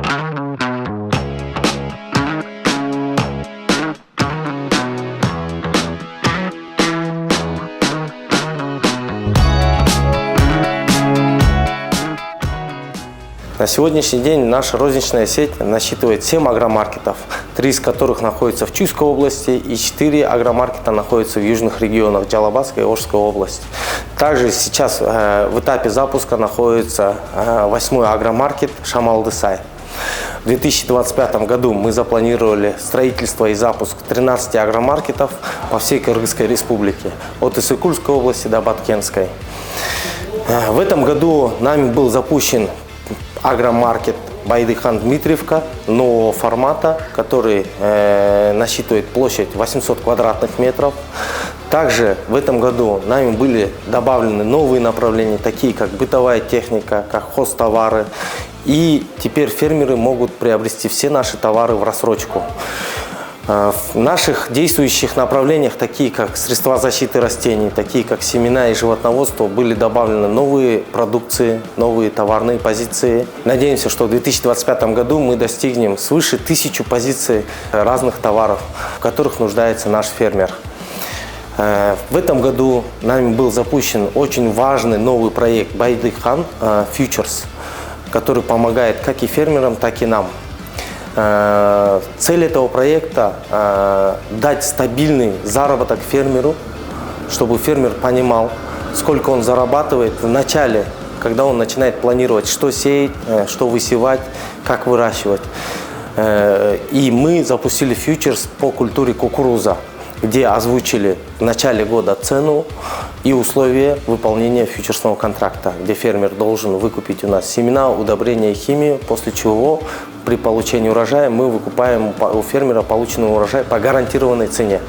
На сегодняшний день наша розничная сеть насчитывает 7 агромаркетов, 3 из которых находятся в Чуйской области и 4 агромаркета находятся в южных регионах Жалабатской и Ошской области. Также сейчас в этапе запуска находится 8-й агромаркет Шамал-Дысай. В 2025 году мы запланировали строительство и запуск 13 агромаркетов по всей Кыргызской республике, от Иссык-Кульской области до Баткенской. В этом году нами был запущен агромаркет Байдыхан-Дмитриевка нового формата, который насчитывает площадь 800 квадратных метров. Также в этом году нами были добавлены новые направления, такие как бытовая техника, как хозтовары. И теперь фермеры могут приобрести все наши товары в рассрочку. В наших действующих направлениях, такие как средства защиты растений, такие как семена и животноводство, были добавлены новые продукции, новые товарные позиции. Надеемся, что в 2025 году мы достигнем свыше 1000 позиций разных товаров, в которых нуждается наш фермер. В этом году нами был запущен очень важный новый проект Байдыхан Futures, который помогает как и фермерам, так и нам. Цель этого проекта – дать стабильный заработок фермеру, чтобы фермер понимал, сколько он зарабатывает в начале, когда он начинает планировать, что сеять, что высевать, как выращивать. И мы запустили фьючерс по культуре кукуруза, где озвучили в начале года цену и условия выполнения фьючерсного контракта, где фермер должен выкупить у нас семена, удобрения и химию, после чего при получении урожая мы выкупаем у фермера полученный урожай по гарантированной цене.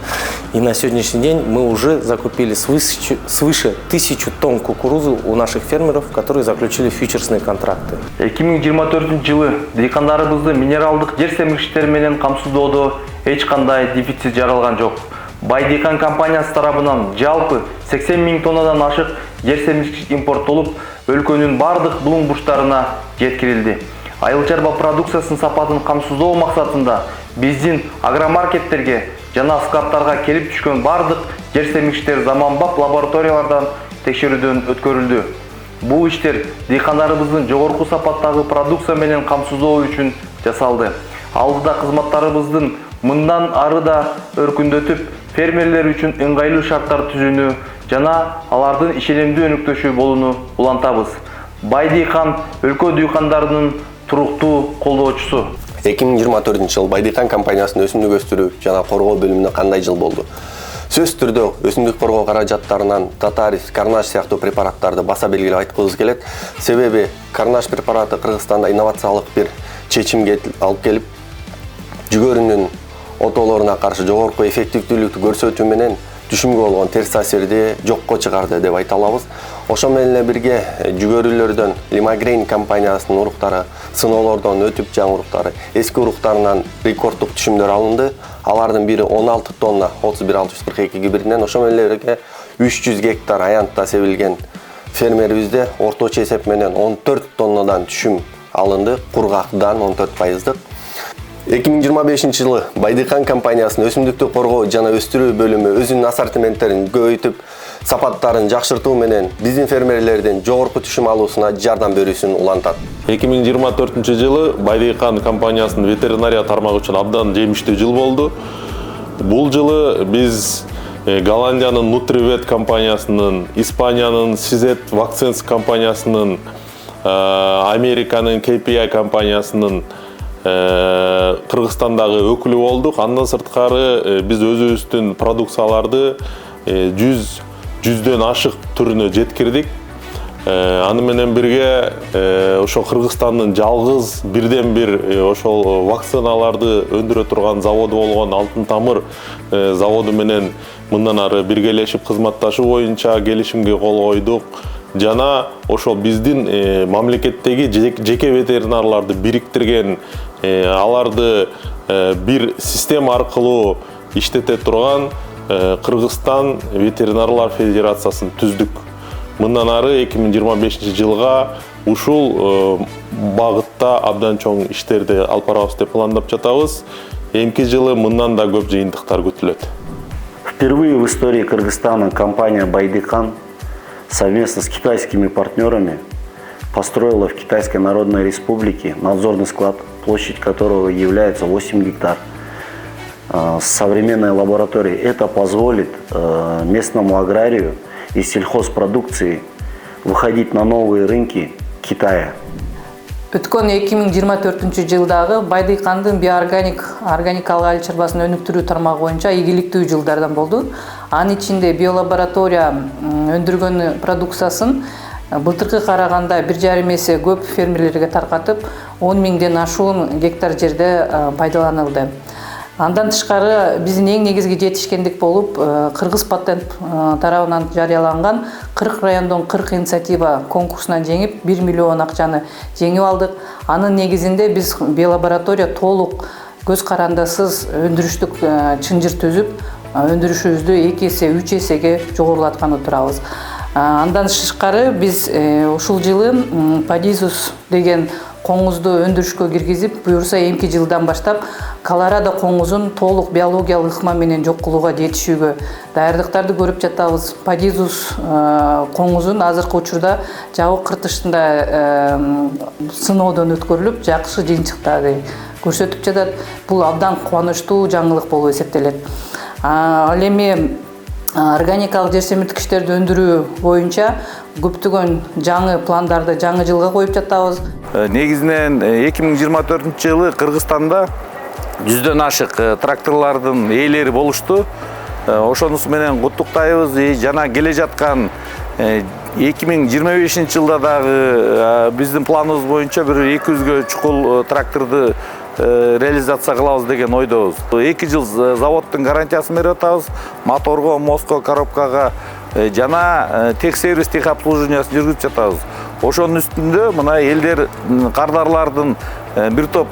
И на сегодняшний день мы уже закупили свыше 1000 тонн кукурузы у наших фермеров, которые заключили фьючерсные контракты. 2024 жылы дыйкандарыбызды минералдык жер семиргичтери менен камсыздоодо эч кандай дефицит жаралган жок. Байдыхан компаниясы тарабынан жалпы 80 000 тоннадан ашык жер семиргич импорттолуп, өлкөнүн бардык булуң бурчтарына жеткирилди. Айыл чарба продукциясынын сапатын камсыздоо максатында биздин агромаркеттерге жана складтарга келип түшкөн бардык жер семиргичтер заманбап лабораториялардан текшерүүдөн өткөрүлдү. Бул иштер дыйкандарыбыздын жогорку сапаттагы продукция менен камсыздоо үчүн жасалды. Алдыда кызматтарыбыздын мындан ары да өркүндөтүп, фермерлер үчүн ыңгайлуу шарттар түзүүнү жана алардын ишенимдүү өнөктөшү болууну улантабыз. Байдыхан өлкө дыйкандарынын туруктуу колдоочусу. 2024 жыл Байдыхан компаниясынын өсүмдүк өстүрүү жана коргоо бөлүмүнө кандай жыл болду? Сөз түрдө өсүмдүк коргоо каражаттарынан Татарис, Карнаш сыяктуу препараттарды баса белгилеп айткыбыз келет. Себеби Карнаш препараты Кыргызстанда инновациялык бир чечимге алып келип, жүгөрүнүн отоолоруна каршы жогорку эффективдүүлүктү көрсөтүү менен түшүмгө болгон терс таасирди жокко чыгарды деп айта алабыз. Ошо менен бирге жүгөрүлөрдөн Limagrein компаниясынын уруктары сыноолордон өтүп жаңы уруктары эски уруктарынан рекорддук түшүмдөр алынды. Алардын бири 16 тонна 31642 гибридинен, ошо менен бирге 300 гектар аянтта себилген фермерибизде орточо эсеп менен 14 тоннадан түшүм алынды, кургактан 14%. 2025 жылы Байдыхан компаниясынын өсүмдүктү коргоо жана өстүрүү бөлүмү өзүнүн ассортименттерин көбөйтүп, сапаттарын жакшыртуу менен биздин фермерлердин жогорку түшүм алуусуна жардам берүүсүн улантат. 2024 жылы Байдыхан компаниясынын ветеринария тармагы үчүн абдан жемиштүү жыл болду. Бул жылы биз Голландиянын Nutrivет компаниясынын, Испаниянын Sizet Vaccines компаниясынын, Американын KPI компаниясынын Кыргызстандагы өкүлү болдук. Андан сырткары биз өзүбүздүн продукцияларды 100дөн ашык түрүнө жеткирдик. Аны менен бирге ошо Кыргызстандын жалгыз бирден бир ошол вакциналарды өндүрө турган заводу болгон Алтын Тамыр заводу менен мындан ары биргелешип кызматташуу боюнча келишимге кол койдук. Жана ошол биздин мамлекеттеги жеке ветеринарларды бириктирген, аларды бир система аркылуу иштете турган Кыргызстан ветеринарлар федерациясын түздүк. Мындан ары 2025 жылга ушул багытта абдан чоң иштерди алып барабыз деп пландап жатабыз. Эмки жылы мындан да көп жыйынтыктар күтүлөт. Впервые в истории Кыргызстана компания Байдекан совместно с китайскими партнерами построила в Китайской Народной Республике надзорный склад, площадь которого является 8 гектар. С современной лабораторией это позволит местному аграрию и сельхозпродукции выходить на новые рынки Китая. Өткөн 2024 жылдагы Байдекандын органикалык айыл чарбасын өнүктүрүү тармагы боюнча ийгиликтүү жылдардан болду. Анын ичинде биолаборатория өндүргөн продукциясын былтыркы караганда 1,5 эсе көп фермерлерге таркатып, 10 миңден ашуун гектар жерде пайдаланылды. Андан тышкары биздин эң негизги жетишкендик болуп, Кыргыз патент тарабынан жарыяланган 40 райондон 40 инициатива конкурсунан жеңип, 1 миллион акчаны жеңип алдык. Анын негизинде биз биолаборатория толук көз карандысыз өндүрүштүк чынжыр түзүп, өндүрүшүбүздү 2 эсе, 3 эсеге жогорулатканы турабыз. Андан тышкары биз ушул жылы Падизус деген коңузду өндүрүшкө киргизип, буюрса эмки жылдан баштап Колорадо коңузун толук биологиялык ыкма менен жок кылууга жетишүүгө даярдыктарды көрүп жатабыз. Падизус коңузун азыркы учурда жабык кыртышында сыноодон өткөрүлүп, жакшы жыйынтыктарды көрсөтүп жатат. Бул абдан кубанычтуу жаңылык болуп эсептелет. Ал эми органикалык жер семирткичтерди өндүрүү боюнча көптөгөн жаңы пландарды жаңы жылга коюп жатабыз. Негизинен 2024 жылы Кыргызстанда 100дөн ашык тракторлордун ээлери болушту. Ошонусу менен куттуктайбыз. Жана келе жаткан 2025 жылда дагы биздин планыбыз боюнча бир 200гө чукул тракторду реализация кылабыз деген ойдобуз. 2 жыл заводдун гарантиясын берип атабыз. Моторго, мостко, коробкага жана техсервис, техобслуживаниясын жүргүзүп жатабыз. Ошонун үстүндө мына элдер кардарлардын бир топ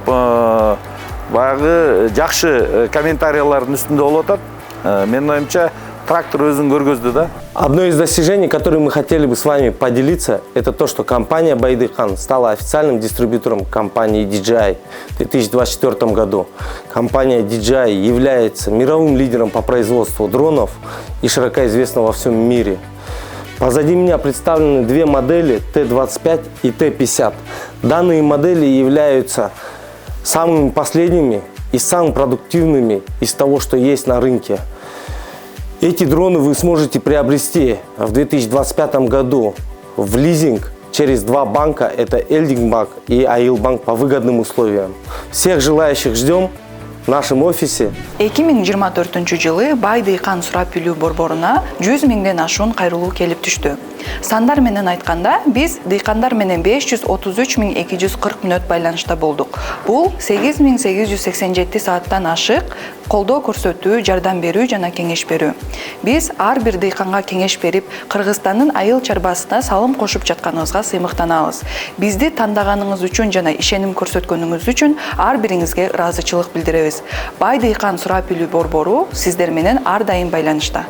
баягы жакшы комментариялардын үстүндө болуп атат. Менин оюмча трактор өзүн көргөздү да. Одно из достижений, которые мы хотели бы с вами поделиться, это то, что компания Байдекан стала официальным дистрибьютором компании DJI в 2024 году. Компания DJI является мировым лидером по производству дронов и широко известна во всем мире. Позади меня представлены две модели Т-25 и Т-50. Данные модели являются самыми последними и самыми продуктивными из того, что есть на рынке. Эти дроны вы сможете приобрести в 2025 году в лизинг через два банка, это Элдингбанк и Айылбанк, по выгодным условиям. Всех желающих ждем в нашем офисе. 2024 жылы Байдекан Сурапүлүү борборуна 100 миңден ашуун кайрылуу келип түштү. Сандар менен айтканда, биз дыйкандар менен 533.240 мүнөт байланышта болдук. Бул 8.887 сааттан ашык колдоо көрсөтүү, жардам берүү жана кеңеш берүү. Биз ар бир дыйканга кеңеш берип, Кыргызстандын айыл чарбасына салым кошуп жатканыңызга сыймыктанабыз. Бизди тандаганыңыз үчүн жана ишеним көрсөткөнүңүз үчүн ар бириңизге ыраазычылык билдиребиз. Байдекан Сурапүлүү борбору сиздер менен ар дайым байланышта.